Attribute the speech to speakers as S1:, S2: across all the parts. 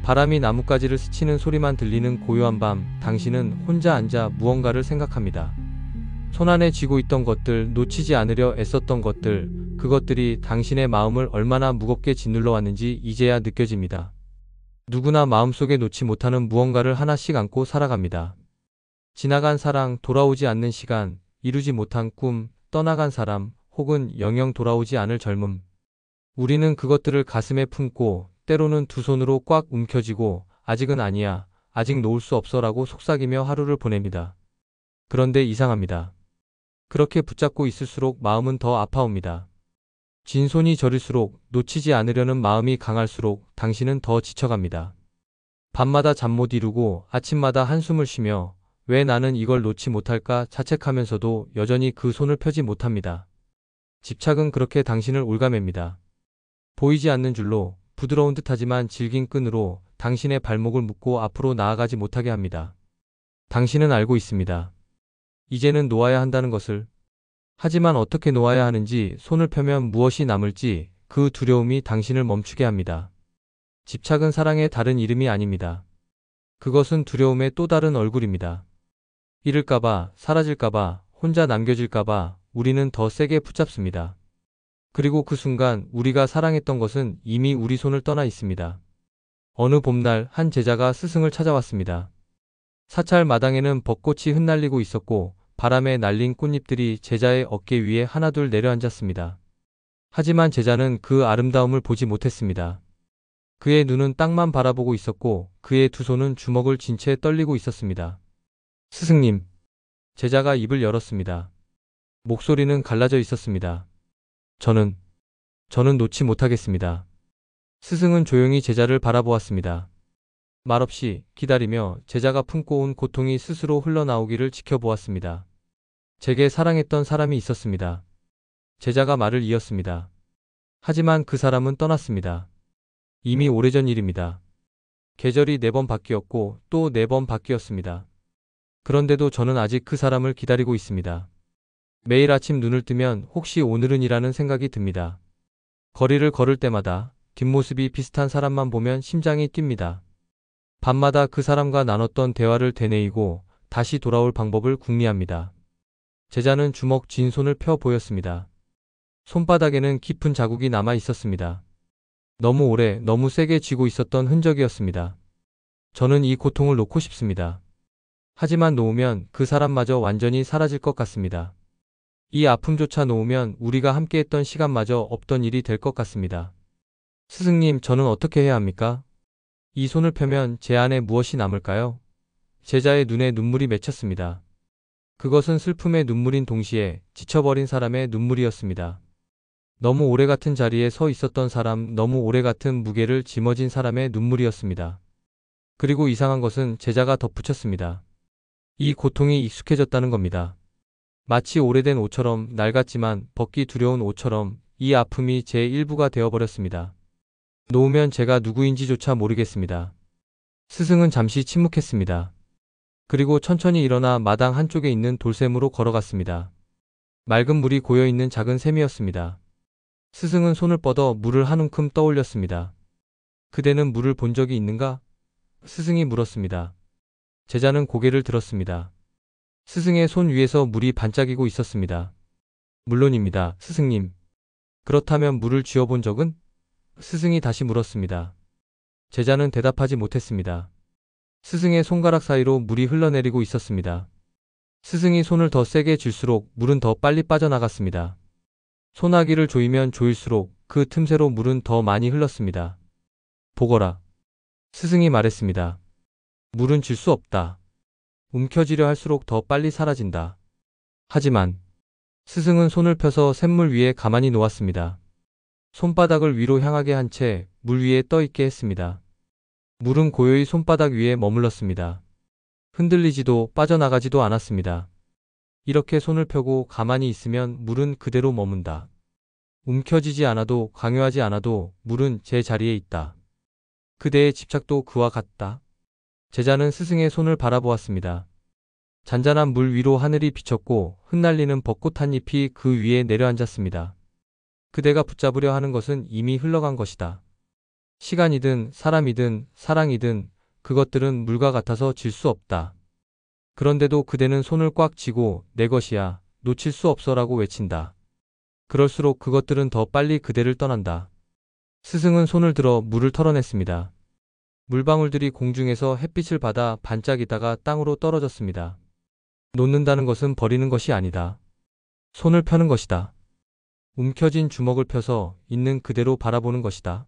S1: 바람이 나뭇가지를 스치는 소리만 들리는 고요한 밤, 당신은 혼자 앉아 무언가를 생각합니다. 손안에 쥐고 있던 것들, 놓치지 않으려 애썼던 것들, 그것들이 당신의 마음을 얼마나 무겁게 짓눌러 왔는지 이제야 느껴집니다. 누구나 마음속에 놓지 못하는 무언가를 하나씩 안고 살아갑니다. 지나간 사랑, 돌아오지 않는 시간, 이루지 못한 꿈, 떠나간 사람, 혹은 영영 돌아오지 않을 젊음. 우리는 그것들을 가슴에 품고 때로는 두 손으로 꽉 움켜쥐고 아직은 아니야, 아직 놓을 수 없어라고 속삭이며 하루를 보냅니다. 그런데 이상합니다. 그렇게 붙잡고 있을수록 마음은 더 아파옵니다. 진 손이 저릴수록, 놓치지 않으려는 마음이 강할수록 당신은 더 지쳐갑니다. 밤마다 잠 못 이루고 아침마다 한숨을 쉬며 왜 나는 이걸 놓지 못할까 자책하면서도 여전히 그 손을 펴지 못합니다. 집착은 그렇게 당신을 올가맵니다. 보이지 않는 줄로, 부드러운 듯하지만 질긴 끈으로 당신의 발목을 묶고 앞으로 나아가지 못하게 합니다. 당신은 알고 있습니다. 이제는 놓아야 한다는 것을. 하지만 어떻게 놓아야 하는지, 손을 펴면 무엇이 남을지 그 두려움이 당신을 멈추게 합니다. 집착은 사랑의 다른 이름이 아닙니다. 그것은 두려움의 또 다른 얼굴입니다. 잃을까봐, 사라질까봐, 혼자 남겨질까봐 우리는 더 세게 붙잡습니다. 그리고 그 순간 우리가 사랑했던 것은 이미 우리 손을 떠나 있습니다. 어느 봄날 한 제자가 스승을 찾아왔습니다. 사찰 마당에는 벚꽃이 흩날리고 있었고 바람에 날린 꽃잎들이 제자의 어깨 위에 하나둘 내려앉았습니다. 하지만 제자는 그 아름다움을 보지 못했습니다. 그의 눈은 땅만 바라보고 있었고 그의 두 손은 주먹을 쥔 채 떨리고 있었습니다. 스승님. 제자가 입을 열었습니다. 목소리는 갈라져 있었습니다. 저는 놓지 못하겠습니다. 스승은 조용히 제자를 바라보았습니다. 말없이 기다리며 제자가 품고 온 고통이 스스로 흘러나오기를 지켜보았습니다. 제게 사랑했던 사람이 있었습니다. 제자가 말을 이었습니다. 하지만 그 사람은 떠났습니다. 이미 오래전 일입니다. 계절이 4번 바뀌었고 또 4번 바뀌었습니다. 그런데도 저는 아직 그 사람을 기다리고 있습니다. 매일 아침 눈을 뜨면 혹시 오늘은이라는 생각이 듭니다. 거리를 걸을 때마다 뒷모습이 비슷한 사람만 보면 심장이 뜁니다. 밤마다 그 사람과 나눴던 대화를 되뇌이고 다시 돌아올 방법을 궁리합니다. 제자는 주먹 쥔 손을 펴 보였습니다. 손바닥에는 깊은 자국이 남아 있었습니다. 너무 오래, 너무 세게 쥐고 있었던 흔적이었습니다. 저는 이 고통을 놓고 싶습니다. 하지만 놓으면 그 사람마저 완전히 사라질 것 같습니다. 이 아픔조차 놓으면 우리가 함께했던 시간마저 없던 일이 될 것 같습니다. 스승님, 저는 어떻게 해야 합니까? 이 손을 펴면 제 안에 무엇이 남을까요? 제자의 눈에 눈물이 맺혔습니다. 그것은 슬픔의 눈물인 동시에 지쳐버린 사람의 눈물이었습니다. 너무 오래 같은 자리에 서 있었던 사람, 너무 오래 같은 무게를 짊어진 사람의 눈물이었습니다. 그리고 이상한 것은 제자가 덧붙였습니다. 이 고통이 익숙해졌다는 겁니다. 마치 오래된 옷처럼, 낡았지만 벗기 두려운 옷처럼 이 아픔이 제 일부가 되어버렸습니다. 놓으면 제가 누구인지조차 모르겠습니다. 스승은 잠시 침묵했습니다. 그리고 천천히 일어나 마당 한쪽에 있는 돌샘으로 걸어갔습니다. 맑은 물이 고여있는 작은 샘이었습니다. 스승은 손을 뻗어 물을 한 움큼 떠올렸습니다. 그대는 물을 본 적이 있는가? 스승이 물었습니다. 제자는 고개를 들었습니다. 스승의 손 위에서 물이 반짝이고 있었습니다. 물론입니다, 스승님. 그렇다면 물을 쥐어본 적은? 스승이 다시 물었습니다. 제자는 대답하지 못했습니다. 스승의 손가락 사이로 물이 흘러내리고 있었습니다. 스승이 손을 더 세게 쥘수록 물은 더 빨리 빠져나갔습니다. 소나기를 조이면 조일수록 그 틈새로 물은 더 많이 흘렀습니다. 보거라. 스승이 말했습니다. 물은 질 수 없다. 움켜쥐려 할수록 더 빨리 사라진다. 하지만 스승은 손을 펴서 샘물 위에 가만히 놓았습니다. 손바닥을 위로 향하게 한 채 물 위에 떠 있게 했습니다. 물은 고요히 손바닥 위에 머물렀습니다. 흔들리지도 빠져나가지도 않았습니다. 이렇게 손을 펴고 가만히 있으면 물은 그대로 머문다. 움켜쥐지 않아도 강요하지 않아도 물은 제 자리에 있다. 그대의 집착도 그와 같다. 제자는 스승의 손을 바라보았습니다. 잔잔한 물 위로 하늘이 비쳤고 흩날리는 벚꽃 한 잎이 그 위에 내려앉았습니다. 그대가 붙잡으려 하는 것은 이미 흘러간 것이다. 시간이든 사람이든 사랑이든 그것들은 물과 같아서 질 수 없다. 그런데도 그대는 손을 꽉 쥐고 내 것이야, 놓칠 수 없어라고 외친다. 그럴수록 그것들은 더 빨리 그대를 떠난다. 스승은 손을 들어 물을 털어냈습니다. 물방울들이 공중에서 햇빛을 받아 반짝이다가 땅으로 떨어졌습니다. 놓는다는 것은 버리는 것이 아니다. 손을 펴는 것이다. 움켜쥔 주먹을 펴서 있는 그대로 바라보는 것이다.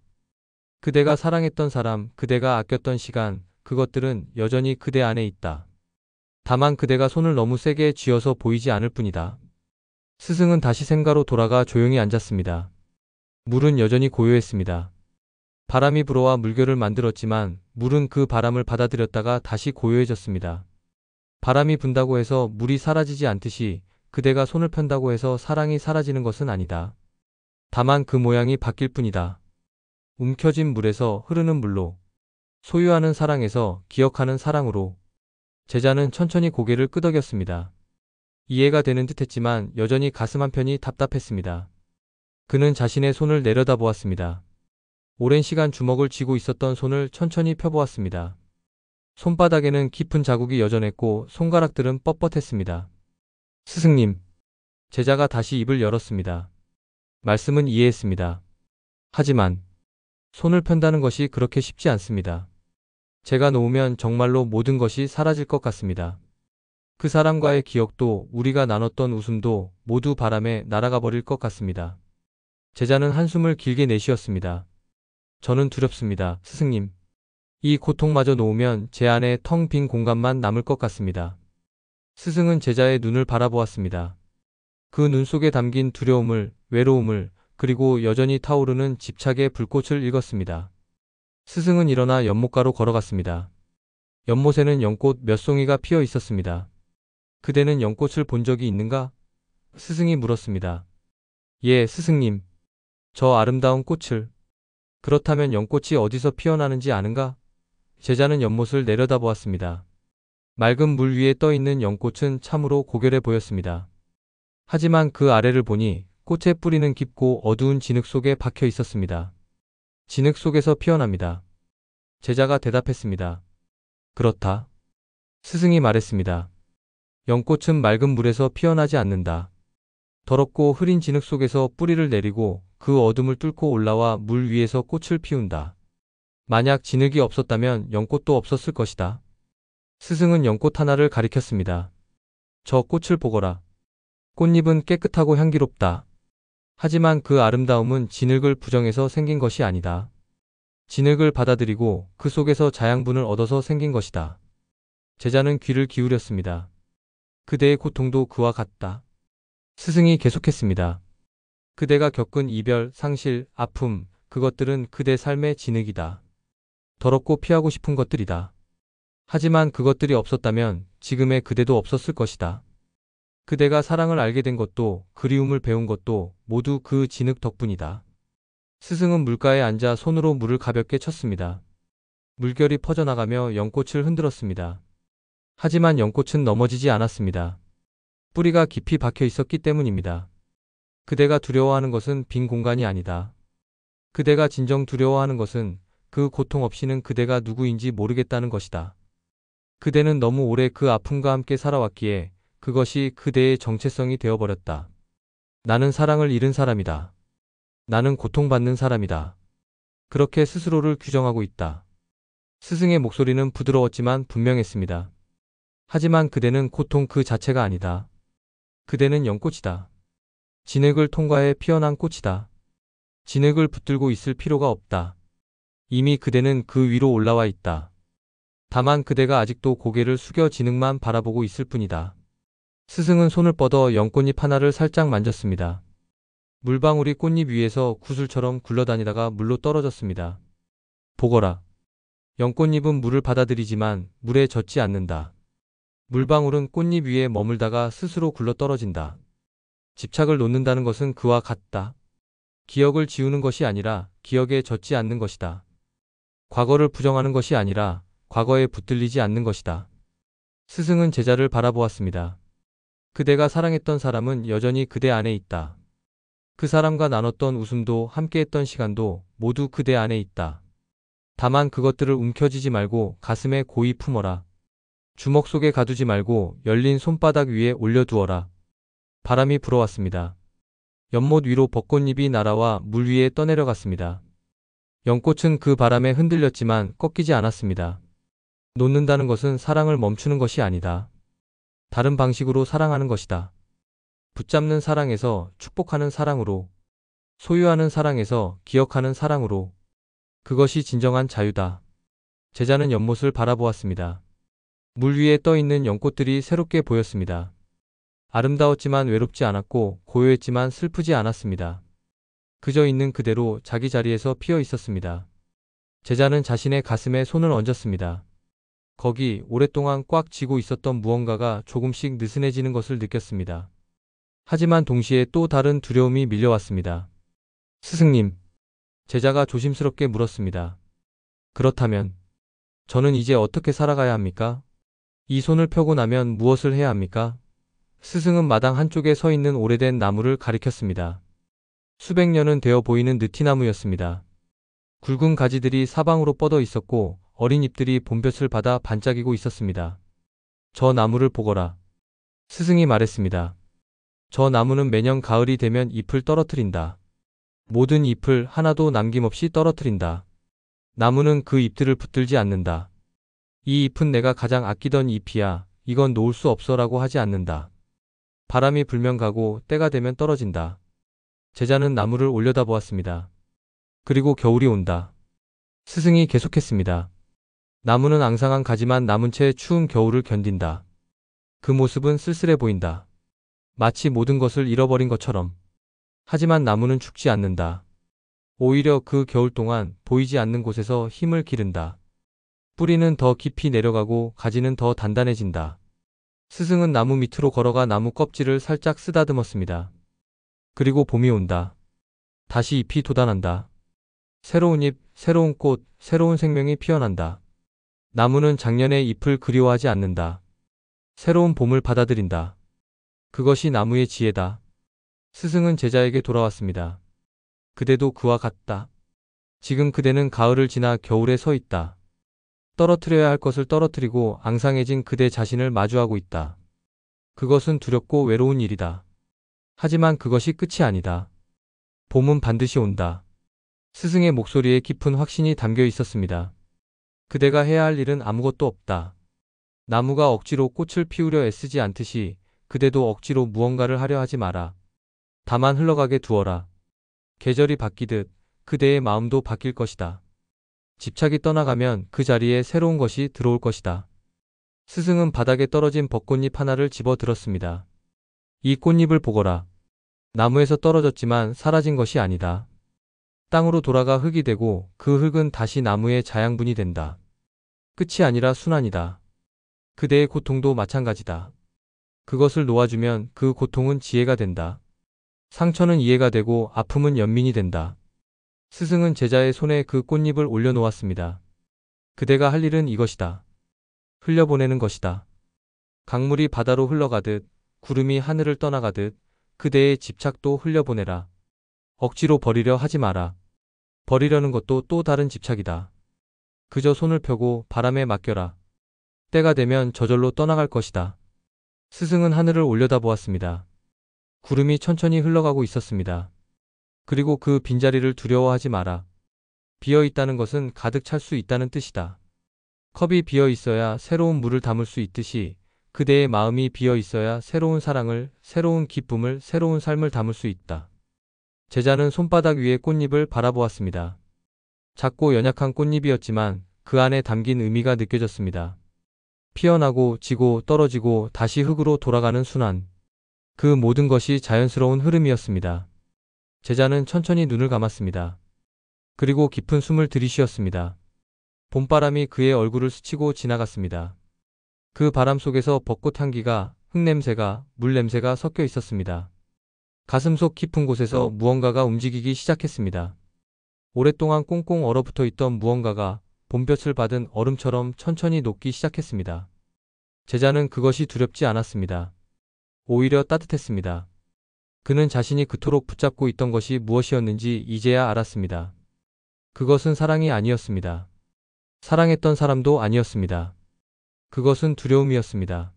S1: 그대가 사랑했던 사람, 그대가 아꼈던 시간, 그것들은 여전히 그대 안에 있다. 다만 그대가 손을 너무 세게 쥐어서 보이지 않을 뿐이다. 스승은 다시 생가로 돌아가 조용히 앉았습니다. 물은 여전히 고요했습니다. 바람이 불어와 물결을 만들었지만 물은 그 바람을 받아들였다가 다시 고요해졌습니다. 바람이 분다고 해서 물이 사라지지 않듯이 그대가 손을 편다고 해서 사랑이 사라지는 것은 아니다. 다만 그 모양이 바뀔 뿐이다. 움켜진 물에서 흐르는 물로, 소유하는 사랑에서 기억하는 사랑으로. 제자는 천천히 고개를 끄덕였습니다. 이해가 되는 듯 했지만 여전히 가슴 한편이 답답했습니다. 그는 자신의 손을 내려다보았습니다. 오랜 시간 주먹을 쥐고 있었던 손을 천천히 펴보았습니다. 손바닥에는 깊은 자국이 여전했고 손가락들은 뻣뻣했습니다. 스승님. 제자가 다시 입을 열었습니다. 말씀은 이해했습니다. 하지만 손을 편다는 것이 그렇게 쉽지 않습니다. 제가 놓으면 정말로 모든 것이 사라질 것 같습니다. 그 사람과의 기억도 우리가 나눴던 웃음도 모두 바람에 날아가 버릴 것 같습니다. 제자는 한숨을 길게 내쉬었습니다. 저는 두렵습니다, 스승님. 이 고통마저 놓으면 제 안에 텅 빈 공간만 남을 것 같습니다. 스승은 제자의 눈을 바라보았습니다. 그 눈 속에 담긴 두려움을, 외로움을, 그리고 여전히 타오르는 집착의 불꽃을 읽었습니다. 스승은 일어나 연못가로 걸어갔습니다. 연못에는 연꽃 몇 송이가 피어 있었습니다. 그대는 연꽃을 본 적이 있는가? 스승이 물었습니다. 예, 스승님. 저 아름다운 꽃을. 그렇다면 연꽃이 어디서 피어나는지 아는가? 제자는 연못을 내려다보았습니다. 맑은 물 위에 떠 있는 연꽃은 참으로 고결해 보였습니다. 하지만 그 아래를 보니 꽃의 뿌리는 깊고 어두운 진흙 속에 박혀 있었습니다. 진흙 속에서 피어납니다. 제자가 대답했습니다. 그렇다. 스승이 말했습니다. 연꽃은 맑은 물에서 피어나지 않는다. 더럽고 흐린 진흙 속에서 뿌리를 내리고 그 어둠을 뚫고 올라와 물 위에서 꽃을 피운다. 만약 진흙이 없었다면 연꽃도 없었을 것이다. 스승은 연꽃 하나를 가리켰습니다. 저 꽃을 보거라. 꽃잎은 깨끗하고 향기롭다. 하지만 그 아름다움은 진흙을 부정해서 생긴 것이 아니다. 진흙을 받아들이고 그 속에서 자양분을 얻어서 생긴 것이다. 제자는 귀를 기울였습니다. 그대의 고통도 그와 같다. 스승이 계속했습니다. 그대가 겪은 이별, 상실, 아픔, 그것들은 그대 삶의 진흙이다. 더럽고 피하고 싶은 것들이다. 하지만 그것들이 없었다면 지금의 그대도 없었을 것이다. 그대가 사랑을 알게 된 것도 그리움을 배운 것도 모두 그 진흙 덕분이다. 스승은 물가에 앉아 손으로 물을 가볍게 쳤습니다. 물결이 퍼져나가며 연꽃을 흔들었습니다. 하지만 연꽃은 넘어지지 않았습니다. 뿌리가 깊이 박혀 있었기 때문입니다. 그대가 두려워하는 것은 빈 공간이 아니다. 그대가 진정 두려워하는 것은 그 고통 없이는 그대가 누구인지 모르겠다는 것이다. 그대는 너무 오래 그 아픔과 함께 살아왔기에 그것이 그대의 정체성이 되어버렸다. 나는 사랑을 잃은 사람이다. 나는 고통받는 사람이다. 그렇게 스스로를 규정하고 있다. 스승의 목소리는 부드러웠지만 분명했습니다. 하지만 그대는 고통 그 자체가 아니다. 그대는 연꽃이다. 진흙을 통과해 피어난 꽃이다. 진흙을 붙들고 있을 필요가 없다. 이미 그대는 그 위로 올라와 있다. 다만 그대가 아직도 고개를 숙여 진흙만 바라보고 있을 뿐이다. 스승은 손을 뻗어 연꽃잎 하나를 살짝 만졌습니다. 물방울이 꽃잎 위에서 구슬처럼 굴러다니다가 물로 떨어졌습니다. 보거라. 연꽃잎은 물을 받아들이지만 물에 젖지 않는다. 물방울은 꽃잎 위에 머물다가 스스로 굴러 떨어진다. 집착을 놓는다는 것은 그와 같다. 기억을 지우는 것이 아니라 기억에 젖지 않는 것이다. 과거를 부정하는 것이 아니라 과거에 붙들리지 않는 것이다. 스승은 제자를 바라보았습니다. 그대가 사랑했던 사람은 여전히 그대 안에 있다. 그 사람과 나눴던 웃음도 함께했던 시간도 모두 그대 안에 있다. 다만 그것들을 움켜쥐지 말고 가슴에 고이 품어라. 주먹 속에 가두지 말고 열린 손바닥 위에 올려두어라. 바람이 불어왔습니다. 연못 위로 벚꽃잎이 날아와 물 위에 떠내려갔습니다. 연꽃은 그 바람에 흔들렸지만 꺾이지 않았습니다. 놓는다는 것은 사랑을 멈추는 것이 아니다. 다른 방식으로 사랑하는 것이다. 붙잡는 사랑에서 축복하는 사랑으로, 소유하는 사랑에서 기억하는 사랑으로. 그것이 진정한 자유다. 제자는 연못을 바라보았습니다. 물 위에 떠 있는 연꽃들이 새롭게 보였습니다. 아름다웠지만 외롭지 않았고 고요했지만 슬프지 않았습니다. 그저 있는 그대로 자기 자리에서 피어 있었습니다. 제자는 자신의 가슴에 손을 얹었습니다. 거기 오랫동안 꽉 쥐고 있었던 무언가가 조금씩 느슨해지는 것을 느꼈습니다. 하지만 동시에 또 다른 두려움이 밀려왔습니다. 스승님, 제자가 조심스럽게 물었습니다. 그렇다면 저는 이제 어떻게 살아가야 합니까? 이 손을 펴고 나면 무엇을 해야 합니까? 스승은 마당 한쪽에 서 있는 오래된 나무를 가리켰습니다. 수백 년은 되어 보이는 느티나무였습니다. 굵은 가지들이 사방으로 뻗어 있었고 어린 잎들이 봄볕을 받아 반짝이고 있었습니다. 저 나무를 보거라. 스승이 말했습니다. 저 나무는 매년 가을이 되면 잎을 떨어뜨린다. 모든 잎을 하나도 남김없이 떨어뜨린다. 나무는 그 잎들을 붙들지 않는다. 이 잎은 내가 가장 아끼던 잎이야. 이건 놓을 수 없어라고 하지 않는다. 바람이 불면 가고 때가 되면 떨어진다. 제자는 나무를 올려다보았습니다. 그리고 겨울이 온다. 스승이 계속했습니다. 나무는 앙상한 가지만 남은 채 추운 겨울을 견딘다. 그 모습은 쓸쓸해 보인다. 마치 모든 것을 잃어버린 것처럼. 하지만 나무는 죽지 않는다. 오히려 그 겨울 동안 보이지 않는 곳에서 힘을 기른다. 뿌리는 더 깊이 내려가고 가지는 더 단단해진다. 스승은 나무 밑으로 걸어가 나무 껍질을 살짝 쓰다듬었습니다. 그리고 봄이 온다. 다시 잎이 돋아난다. 새로운 잎, 새로운 꽃, 새로운 생명이 피어난다. 나무는 작년의 잎을 그리워하지 않는다. 새로운 봄을 받아들인다. 그것이 나무의 지혜다. 스승은 제자에게 돌아왔습니다. 그대도 그와 같다. 지금 그대는 가을을 지나 겨울에 서 있다. 떨어뜨려야 할 것을 떨어뜨리고 앙상해진 그대 자신을 마주하고 있다. 그것은 두렵고 외로운 일이다. 하지만 그것이 끝이 아니다. 봄은 반드시 온다. 스승의 목소리에 깊은 확신이 담겨 있었습니다. 그대가 해야 할 일은 아무것도 없다. 나무가 억지로 꽃을 피우려 애쓰지 않듯이 그대도 억지로 무언가를 하려 하지 마라. 다만 흘러가게 두어라. 계절이 바뀌듯 그대의 마음도 바뀔 것이다. 집착이 떠나가면 그 자리에 새로운 것이 들어올 것이다. 스승은 바닥에 떨어진 벚꽃잎 하나를 집어 들었습니다. 이 꽃잎을 보거라. 나무에서 떨어졌지만 사라진 것이 아니다. 땅으로 돌아가 흙이 되고 그 흙은 다시 나무의 자양분이 된다. 끝이 아니라 순환이다. 그대의 고통도 마찬가지다. 그것을 놓아주면 그 고통은 지혜가 된다. 상처는 이해가 되고 아픔은 연민이 된다. 스승은 제자의 손에 그 꽃잎을 올려놓았습니다. 그대가 할 일은 이것이다. 흘려보내는 것이다. 강물이 바다로 흘러가듯 구름이 하늘을 떠나가듯 그대의 집착도 흘려보내라. 억지로 버리려 하지 마라. 버리려는 것도 또 다른 집착이다. 그저 손을 펴고 바람에 맡겨라. 때가 되면 저절로 떠나갈 것이다. 스승은 하늘을 올려다보았습니다. 구름이 천천히 흘러가고 있었습니다. 그리고 그 빈자리를 두려워하지 마라. 비어 있다는 것은 가득 찰 수 있다는 뜻이다. 컵이 비어 있어야 새로운 물을 담을 수 있듯이 그대의 마음이 비어 있어야 새로운 사랑을, 새로운 기쁨을, 새로운 삶을 담을 수 있다. 제자는 손바닥 위의 꽃잎을 바라보았습니다. 작고 연약한 꽃잎이었지만 그 안에 담긴 의미가 느껴졌습니다. 피어나고 지고 떨어지고 다시 흙으로 돌아가는 순환. 그 모든 것이 자연스러운 흐름이었습니다. 제자는 천천히 눈을 감았습니다. 그리고 깊은 숨을 들이쉬었습니다. 봄바람이 그의 얼굴을 스치고 지나갔습니다. 그 바람 속에서 벚꽃 향기가, 흙냄새가, 물냄새가 섞여 있었습니다. 가슴속 깊은 곳에서 무언가가 움직이기 시작했습니다. 오랫동안 꽁꽁 얼어붙어 있던 무언가가 봄볕을 받은 얼음처럼 천천히 녹기 시작했습니다. 제자는 그것이 두렵지 않았습니다. 오히려 따뜻했습니다. 그는 자신이 그토록 붙잡고 있던 것이 무엇이었는지 이제야 알았습니다. 그것은 사랑이 아니었습니다. 사랑했던 사람도 아니었습니다. 그것은 두려움이었습니다.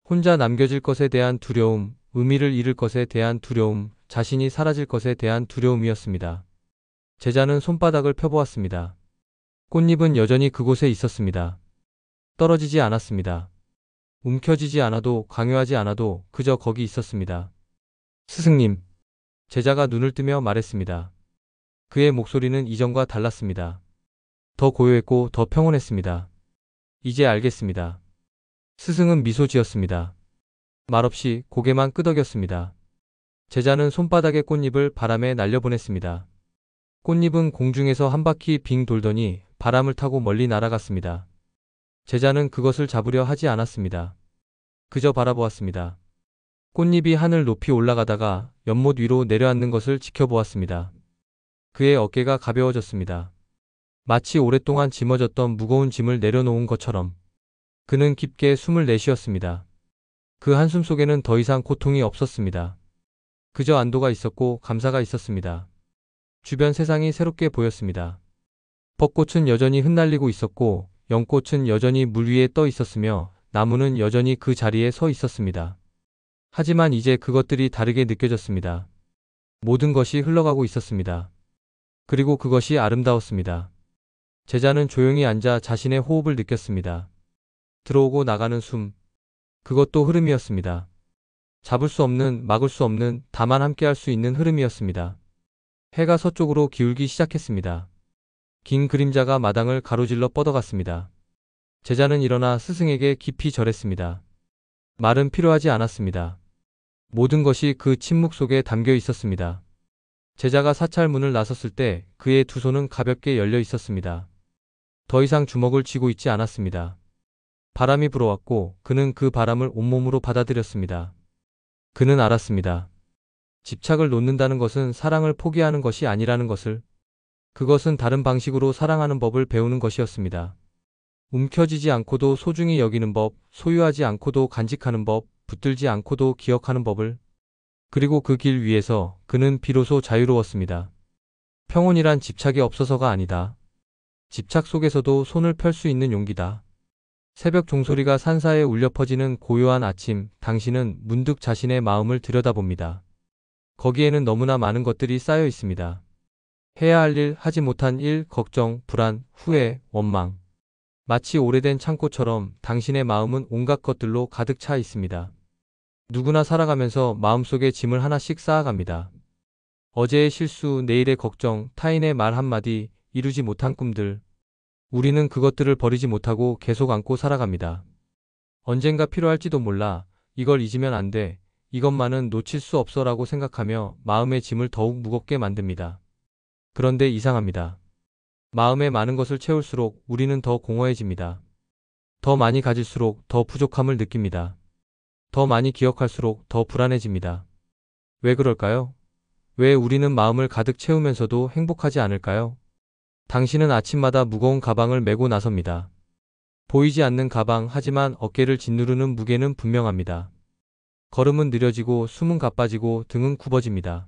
S1: 혼자 남겨질 것에 대한 두려움, 의미를 잃을 것에 대한 두려움, 자신이 사라질 것에 대한 두려움이었습니다. 제자는 손바닥을 펴보았습니다. 꽃잎은 여전히 그곳에 있었습니다. 떨어지지 않았습니다. 움켜쥐지 않아도 강요하지 않아도 그저 거기 있었습니다. 스승님. 제자가 눈을 뜨며 말했습니다. 그의 목소리는 이전과 달랐습니다. 더 고요했고 더 평온했습니다. 이제 알겠습니다. 스승은 미소 지었습니다. 말없이 고개만 끄덕였습니다. 제자는 손바닥의 꽃잎을 바람에 날려보냈습니다. 꽃잎은 공중에서 한 바퀴 빙 돌더니 바람을 타고 멀리 날아갔습니다. 제자는 그것을 잡으려 하지 않았습니다. 그저 바라보았습니다. 꽃잎이 하늘 높이 올라가다가 연못 위로 내려앉는 것을 지켜보았습니다. 그의 어깨가 가벼워졌습니다. 마치 오랫동안 짊어졌던 무거운 짐을 내려놓은 것처럼. 그는 깊게 숨을 내쉬었습니다. 그 한숨 속에는 더 이상 고통이 없었습니다. 그저 안도가 있었고 감사가 있었습니다. 주변 세상이 새롭게 보였습니다. 벚꽃은 여전히 흩날리고 있었고 연꽃은 여전히 물 위에 떠 있었으며 나무는 여전히 그 자리에 서 있었습니다. 하지만 이제 그것들이 다르게 느껴졌습니다. 모든 것이 흘러가고 있었습니다. 그리고 그것이 아름다웠습니다. 제자는 조용히 앉아 자신의 호흡을 느꼈습니다. 들어오고 나가는 숨. 그것도 흐름이었습니다. 잡을 수 없는, 막을 수 없는, 다만 함께할 수 있는 흐름이었습니다. 해가 서쪽으로 기울기 시작했습니다. 긴 그림자가 마당을 가로질러 뻗어갔습니다. 제자는 일어나 스승에게 깊이 절했습니다. 말은 필요하지 않았습니다. 모든 것이 그 침묵 속에 담겨 있었습니다. 제자가 사찰 문을 나섰을 때 그의 두 손은 가볍게 열려 있었습니다. 더 이상 주먹을 쥐고 있지 않았습니다. 바람이 불어왔고 그는 그 바람을 온몸으로 받아들였습니다. 그는 알았습니다. 집착을 놓는다는 것은 사랑을 포기하는 것이 아니라는 것을. 그것은 다른 방식으로 사랑하는 법을 배우는 것이었습니다. 움켜쥐지 않고도 소중히 여기는 법, 소유하지 않고도 간직하는 법, 붙들지 않고도 기억하는 법을. 그리고 그 길 위에서 그는 비로소 자유로웠습니다. 평온이란 집착이 없어서가 아니다. 집착 속에서도 손을 펼 수 있는 용기다. 새벽 종소리가 산사에 울려 퍼지는 고요한 아침, 당신은 문득 자신의 마음을 들여다봅니다. 거기에는 너무나 많은 것들이 쌓여 있습니다. 해야 할 일, 하지 못한 일, 걱정, 불안, 후회, 원망. 마치 오래된 창고처럼 당신의 마음은 온갖 것들로 가득 차 있습니다. 누구나 살아가면서 마음속에 짐을 하나씩 쌓아갑니다. 어제의 실수, 내일의 걱정, 타인의 말 한마디, 이루지 못한 꿈들. 우리는 그것들을 버리지 못하고 계속 안고 살아갑니다. 언젠가 필요할지도 몰라. 이걸 잊으면 안 돼. 이것만은 놓칠 수 없어라고 생각하며 마음의 짐을 더욱 무겁게 만듭니다. 그런데 이상합니다. 마음에 많은 것을 채울수록 우리는 더 공허해집니다. 더 많이 가질수록 더 부족함을 느낍니다. 더 많이 기억할수록 더 불안해집니다. 왜 그럴까요? 왜 우리는 마음을 가득 채우면서도 행복하지 않을까요? 당신은 아침마다 무거운 가방을 메고 나섭니다. 보이지 않는 가방, 하지만 어깨를 짓누르는 무게는 분명합니다. 걸음은 느려지고 숨은 가빠지고 등은 굽어집니다.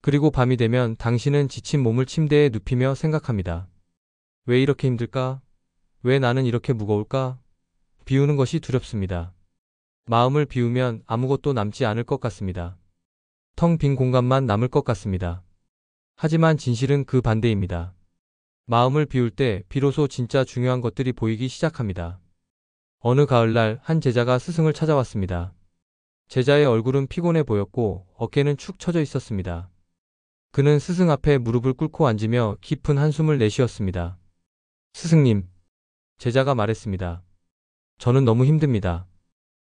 S1: 그리고 밤이 되면 당신은 지친 몸을 침대에 눕히며 생각합니다. 왜 이렇게 힘들까? 왜 나는 이렇게 무거울까? 비우는 것이 두렵습니다. 마음을 비우면 아무것도 남지 않을 것 같습니다. 텅 빈 공간만 남을 것 같습니다. 하지만 진실은 그 반대입니다. 마음을 비울 때 비로소 진짜 중요한 것들이 보이기 시작합니다. 어느 가을날 한 제자가 스승을 찾아왔습니다. 제자의 얼굴은 피곤해 보였고 어깨는 축 처져 있었습니다. 그는 스승 앞에 무릎을 꿇고 앉으며 깊은 한숨을 내쉬었습니다. 스승님. 제자가 말했습니다. 저는 너무 힘듭니다.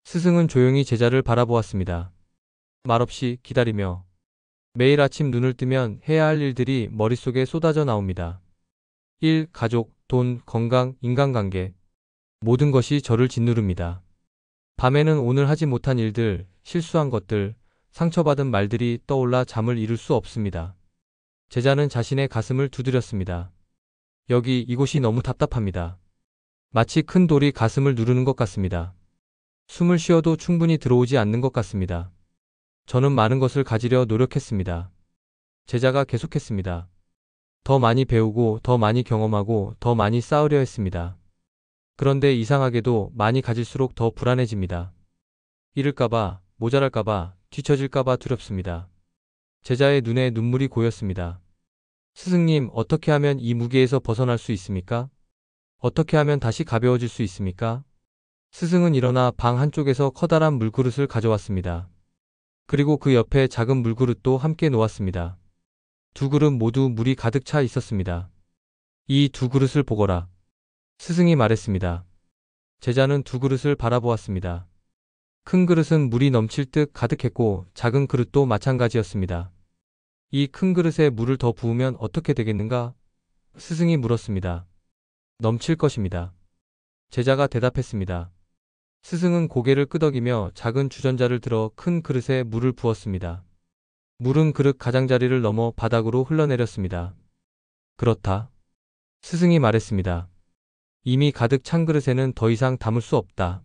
S1: 스승은 조용히 제자를 바라보았습니다. 말없이 기다리며. 매일 아침 눈을 뜨면 해야 할 일들이 머릿속에 쏟아져 나옵니다. 일, 가족, 돈, 건강, 인간관계. 모든 것이 저를 짓누릅니다. 밤에는 오늘 하지 못한 일들, 실수한 것들, 상처받은 말들이 떠올라 잠을 이룰 수 없습니다. 제자는 자신의 가슴을 두드렸습니다. 이곳이 너무 답답합니다. 마치 큰 돌이 가슴을 누르는 것 같습니다. 숨을 쉬어도 충분히 들어오지 않는 것 같습니다. 저는 많은 것을 가지려 노력했습니다. 제자가 계속했습니다. 더 많이 배우고 더 많이 경험하고 더 많이 쌓으려 했습니다. 그런데 이상하게도 많이 가질수록 더 불안해집니다. 잃을까봐, 모자랄까봐, 뒤처질까봐 두렵습니다. 제자의 눈에 눈물이 고였습니다. 스승님, 어떻게 하면 이 무게에서 벗어날 수 있습니까? 어떻게 하면 다시 가벼워질 수 있습니까? 스승은 일어나 방 한쪽에서 커다란 물그릇을 가져왔습니다. 그리고 그 옆에 작은 물그릇도 함께 놓았습니다. 두 그릇 모두 물이 가득 차 있었습니다. 이 두 그릇을 보거라. 스승이 말했습니다. 제자는 두 그릇을 바라보았습니다. 큰 그릇은 물이 넘칠 듯 가득했고 작은 그릇도 마찬가지였습니다. 이 큰 그릇에 물을 더 부으면 어떻게 되겠는가? 스승이 물었습니다. 넘칠 것입니다. 제자가 대답했습니다. 스승은 고개를 끄덕이며 작은 주전자를 들어 큰 그릇에 물을 부었습니다. 물은 그릇 가장자리를 넘어 바닥으로 흘러내렸습니다. 그렇다. 스승이 말했습니다. 이미 가득 찬 그릇에는 더 이상 담을 수 없다.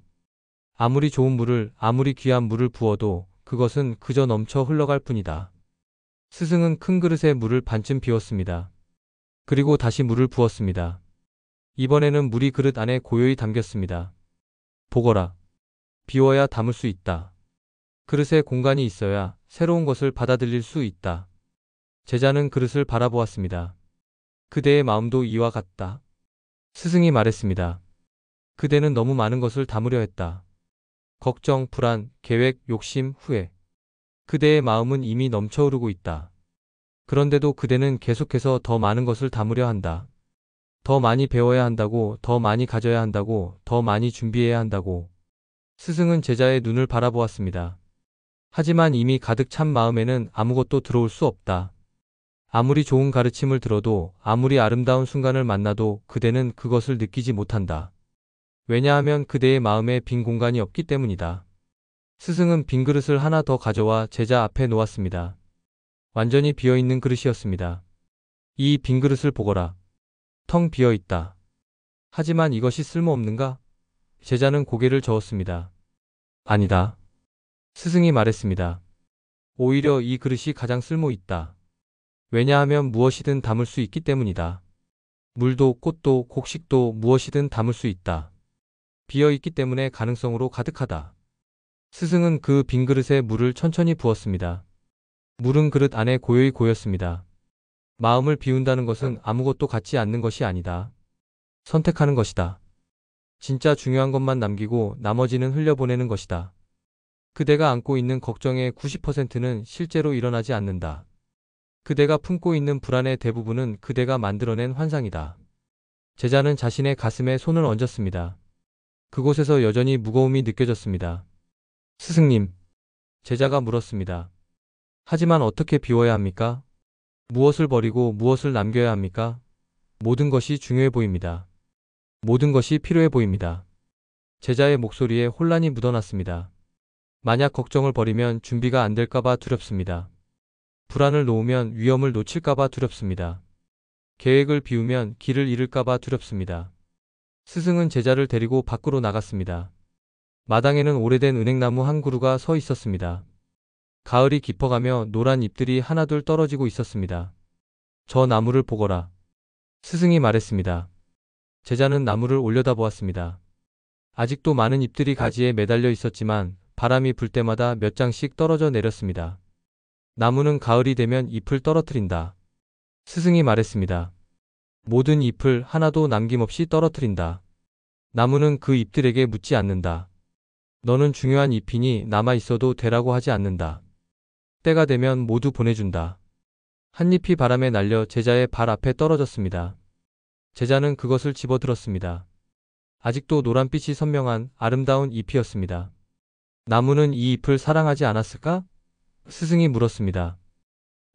S1: 아무리 좋은 물을, 아무리 귀한 물을 부어도 그것은 그저 넘쳐 흘러갈 뿐이다. 스승은 큰 그릇에 물을 반쯤 비웠습니다. 그리고 다시 물을 부었습니다. 이번에는 물이 그릇 안에 고요히 담겼습니다. 보거라. 비워야 담을 수 있다. 그릇에 공간이 있어야 새로운 것을 받아들일 수 있다. 제자는 그릇을 바라보았습니다. 그대의 마음도 이와 같다. 스승이 말했습니다. 그대는 너무 많은 것을 담으려 했다. 걱정, 불안, 계획, 욕심, 후회. 그대의 마음은 이미 넘쳐 흐르고 있다. 그런데도 그대는 계속해서 더 많은 것을 담으려 한다. 더 많이 배워야 한다고, 더 많이 가져야 한다고, 더 많이 준비해야 한다고. 스승은 제자의 눈을 바라보았습니다. 하지만 이미 가득 찬 마음에는 아무것도 들어올 수 없다. 아무리 좋은 가르침을 들어도, 아무리 아름다운 순간을 만나도 그대는 그것을 느끼지 못한다. 왜냐하면 그대의 마음에 빈 공간이 없기 때문이다. 스승은 빈 그릇을 하나 더 가져와 제자 앞에 놓았습니다. 완전히 비어있는 그릇이었습니다. 이 빈 그릇을 보거라. 텅 비어있다. 하지만 이것이 쓸모없는가? 제자는 고개를 저었습니다. 아니다. 스승이 말했습니다. 오히려 이 그릇이 가장 쓸모있다. 왜냐하면 무엇이든 담을 수 있기 때문이다. 물도 꽃도 곡식도 무엇이든 담을 수 있다. 비어있기 때문에 가능성으로 가득하다. 스승은 그 빈 그릇에 물을 천천히 부었습니다. 물은 그릇 안에 고요히 고였습니다. 마음을 비운다는 것은 아무것도 갖지 않는 것이 아니다. 선택하는 것이다. 진짜 중요한 것만 남기고 나머지는 흘려보내는 것이다. 그대가 안고 있는 걱정의 90%는 실제로 일어나지 않는다. 그대가 품고 있는 불안의 대부분은 그대가 만들어낸 환상이다. 제자는 자신의 가슴에 손을 얹었습니다. 그곳에서 여전히 무거움이 느껴졌습니다. 스승님, 제자가 물었습니다. 하지만 어떻게 비워야 합니까? 무엇을 버리고 무엇을 남겨야 합니까? 모든 것이 중요해 보입니다. 모든 것이 필요해 보입니다. 제자의 목소리에 혼란이 묻어났습니다. 만약 걱정을 버리면 준비가 안 될까봐 두렵습니다. 불안을 놓으면 위험을 놓칠까봐 두렵습니다. 계획을 비우면 길을 잃을까봐 두렵습니다. 스승은 제자를 데리고 밖으로 나갔습니다. 마당에는 오래된 은행나무 한 그루가 서 있었습니다. 가을이 깊어가며 노란 잎들이 하나둘 떨어지고 있었습니다. 저 나무를 보거라. 스승이 말했습니다. 제자는 나무를 올려다보았습니다. 아직도 많은 잎들이 가지에 매달려 있었지만 바람이 불 때마다 몇 장씩 떨어져 내렸습니다. 나무는 가을이 되면 잎을 떨어뜨린다. 스승이 말했습니다. 모든 잎을 하나도 남김없이 떨어뜨린다. 나무는 그 잎들에게 묻지 않는다. 너는 중요한 잎이니 남아있어도 되라고 하지 않는다. 때가 되면 모두 보내준다. 한 잎이 바람에 날려 제자의 발 앞에 떨어졌습니다. 제자는 그것을 집어들었습니다. 아직도 노란빛이 선명한 아름다운 잎이었습니다. 나무는 이 잎을 사랑하지 않았을까? 스승이 물었습니다.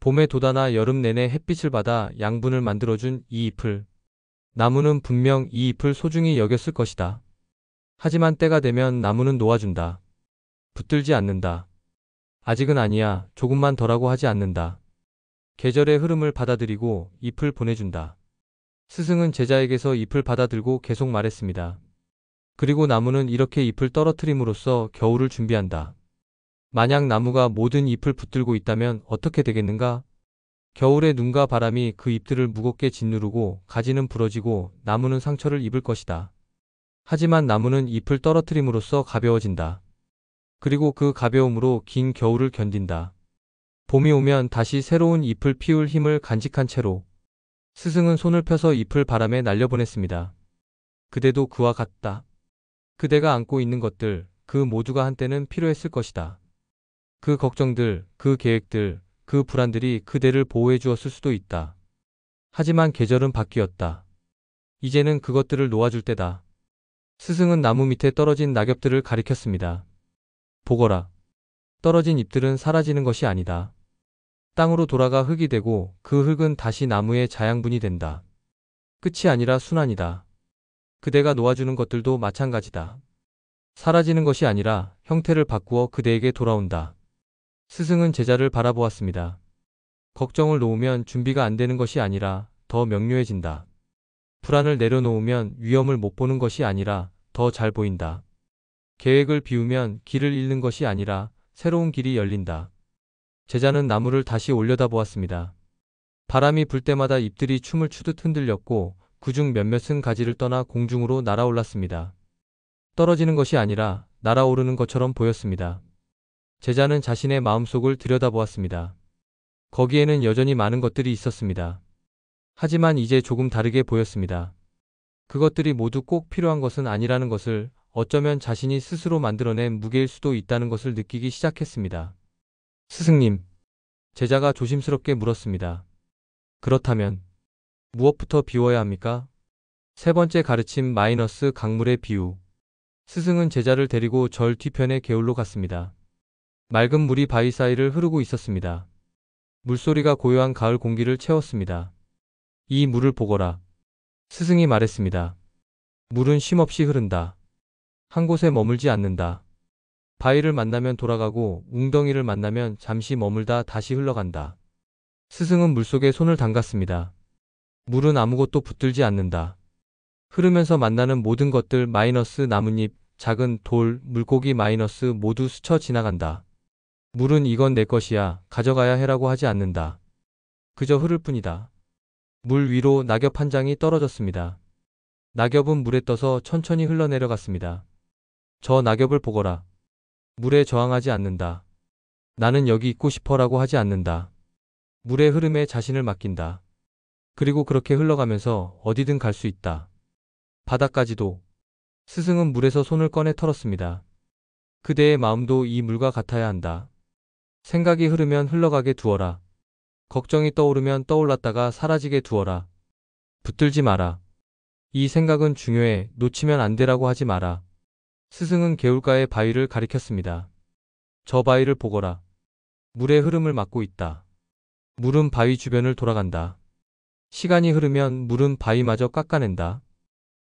S1: 봄에 돋아나 여름 내내 햇빛을 받아 양분을 만들어준 이 잎을. 나무는 분명 이 잎을 소중히 여겼을 것이다. 하지만 때가 되면 나무는 놓아준다. 붙들지 않는다. 아직은 아니야, 조금만 더라고 하지 않는다. 계절의 흐름을 받아들이고 잎을 보내준다. 스승은 제자에게서 잎을 받아들고 계속 말했습니다. 그리고 나무는 이렇게 잎을 떨어뜨림으로써 겨울을 준비한다. 만약 나무가 모든 잎을 붙들고 있다면 어떻게 되겠는가? 겨울의 눈과 바람이 그 잎들을 무겁게 짓누르고 가지는 부러지고 나무는 상처를 입을 것이다. 하지만 나무는 잎을 떨어뜨림으로써 가벼워진다. 그리고 그 가벼움으로 긴 겨울을 견딘다. 봄이 오면 다시 새로운 잎을 피울 힘을 간직한 채로 스승은 손을 펴서 잎을 바람에 날려보냈습니다. 그대도 그와 같다. 그대가 안고 있는 것들, 그 모두가 한때는 필요했을 것이다. 그 걱정들, 그 계획들, 그 불안들이 그대를 보호해 주었을 수도 있다. 하지만 계절은 바뀌었다. 이제는 그것들을 놓아줄 때다. 스승은 나무 밑에 떨어진 낙엽들을 가리켰습니다. 보거라. 떨어진 잎들은 사라지는 것이 아니다. 땅으로 돌아가 흙이 되고 그 흙은 다시 나무의 자양분이 된다. 끝이 아니라 순환이다. 그대가 놓아주는 것들도 마찬가지다. 사라지는 것이 아니라 형태를 바꾸어 그대에게 돌아온다. 스승은 제자를 바라보았습니다. 걱정을 놓으면 준비가 안 되는 것이 아니라 더 명료해진다. 불안을 내려놓으면 위험을 못 보는 것이 아니라 더 잘 보인다. 계획을 비우면 길을 잃는 것이 아니라 새로운 길이 열린다. 제자는 나무를 다시 올려다보았습니다. 바람이 불 때마다 잎들이 춤을 추듯 흔들렸고 그중 몇몇은 가지를 떠나 공중으로 날아올랐습니다. 떨어지는 것이 아니라 날아오르는 것처럼 보였습니다. 제자는 자신의 마음속을 들여다보았습니다. 거기에는 여전히 많은 것들이 있었습니다. 하지만 이제 조금 다르게 보였습니다. 그것들이 모두 꼭 필요한 것은 아니라는 것을, 어쩌면 자신이 스스로 만들어낸 무게일 수도 있다는 것을 느끼기 시작했습니다. 스승님, 제자가 조심스럽게 물었습니다. 그렇다면 무엇부터 비워야 합니까? 세 번째 가르침 마이너스 강물의 비유. 스승은 제자를 데리고 절 뒤편의 개울로 갔습니다. 맑은 물이 바위 사이를 흐르고 있었습니다. 물소리가 고요한 가을 공기를 채웠습니다. 이 물을 보거라. 스승이 말했습니다. 물은 쉼없이 흐른다. 한 곳에 머물지 않는다. 바위를 만나면 돌아가고 웅덩이를 만나면 잠시 머물다 다시 흘러간다. 스승은 물속에 손을 담갔습니다. 물은 아무것도 붙들지 않는다. 흐르면서 만나는 모든 것들 마이너스 나뭇잎, 작은 돌, 물고기 마이너스 모두 스쳐 지나간다. 물은 이건 내 것이야, 가져가야 해라고 하지 않는다. 그저 흐를 뿐이다. 물 위로 낙엽 한 장이 떨어졌습니다. 낙엽은 물에 떠서 천천히 흘러내려갔습니다. 저 낙엽을 보거라. 물에 저항하지 않는다. 나는 여기 있고 싶어라고 하지 않는다. 물의 흐름에 자신을 맡긴다. 그리고 그렇게 흘러가면서 어디든 갈 수 있다. 바다까지도. 스승은 물에서 손을 꺼내 털었습니다. 그대의 마음도 이 물과 같아야 한다. 생각이 흐르면 흘러가게 두어라. 걱정이 떠오르면 떠올랐다가 사라지게 두어라. 붙들지 마라. 이 생각은 중요해. 놓치면 안 되라고 하지 마라. 스승은 개울가의 바위를 가리켰습니다. 저 바위를 보거라. 물의 흐름을 막고 있다. 물은 바위 주변을 돌아간다. 시간이 흐르면 물은 바위마저 깎아낸다.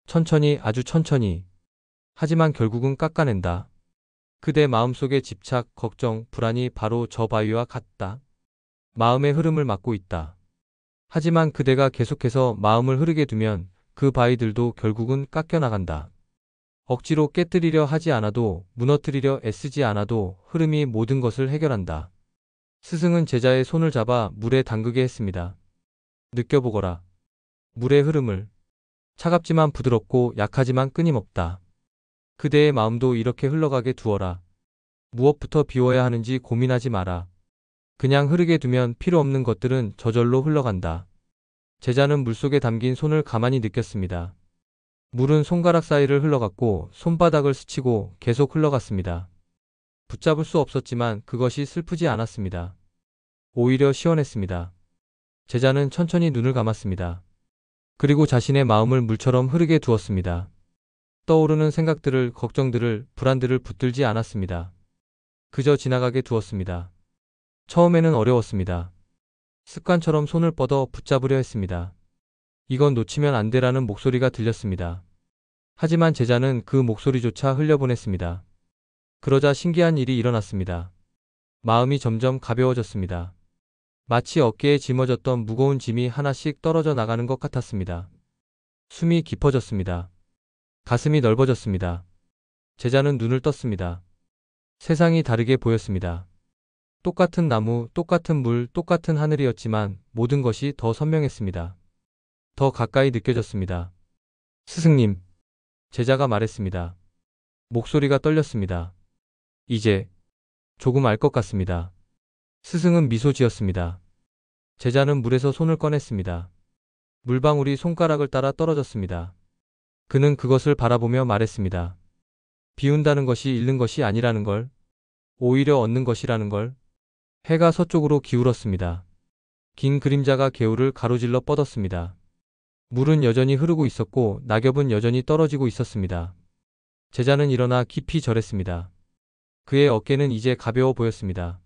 S1: 천천히, 아주 천천히. 하지만 결국은 깎아낸다. 그대 마음속의 집착, 걱정, 불안이 바로 저 바위와 같다. 마음의 흐름을 막고 있다. 하지만 그대가 계속해서 마음을 흐르게 두면 그 바위들도 결국은 깎여나간다. 억지로 깨뜨리려 하지 않아도, 무너뜨리려 애쓰지 않아도 흐름이 모든 것을 해결한다. 스승은 제자의 손을 잡아 물에 담그게 했습니다. 느껴보거라. 물의 흐름을. 차갑지만 부드럽고 약하지만 끊임없다. 그대의 마음도 이렇게 흘러가게 두어라. 무엇부터 비워야 하는지 고민하지 마라. 그냥 흐르게 두면 필요 없는 것들은 저절로 흘러간다. 제자는 물속에 담긴 손을 가만히 느꼈습니다. 물은 손가락 사이를 흘러갔고 손바닥을 스치고 계속 흘러갔습니다. 붙잡을 수 없었지만 그것이 슬프지 않았습니다. 오히려 시원했습니다. 제자는 천천히 눈을 감았습니다. 그리고 자신의 마음을 물처럼 흐르게 두었습니다. 떠오르는 생각들을, 걱정들을, 불안들을 붙들지 않았습니다. 그저 지나가게 두었습니다. 처음에는 어려웠습니다. 습관처럼 손을 뻗어 붙잡으려 했습니다. 이건 놓치면 안 되라는 목소리가 들렸습니다. 하지만 제자는 그 목소리조차 흘려보냈습니다. 그러자 신기한 일이 일어났습니다. 마음이 점점 가벼워졌습니다. 마치 어깨에 짊어졌던 무거운 짐이 하나씩 떨어져 나가는 것 같았습니다. 숨이 깊어졌습니다. 가슴이 넓어졌습니다. 제자는 눈을 떴습니다. 세상이 다르게 보였습니다. 똑같은 나무, 똑같은 물, 똑같은 하늘이었지만 모든 것이 더 선명했습니다. 더 가까이 느껴졌습니다. 스승님, 제자가 말했습니다. 목소리가 떨렸습니다. 이제 조금 알 것 같습니다. 스승은 미소 지었습니다. 제자는 물에서 손을 꺼냈습니다. 물방울이 손가락을 따라 떨어졌습니다. 그는 그것을 바라보며 말했습니다. 비운다는 것이 잃는 것이 아니라는 걸, 오히려 얻는 것이라는 걸. 해가 서쪽으로 기울었습니다. 긴 그림자가 개울을 가로질러 뻗었습니다. 물은 여전히 흐르고 있었고 낙엽은 여전히 떨어지고 있었습니다. 제자는 일어나 깊이 절했습니다. 그의 어깨는 이제 가벼워 보였습니다.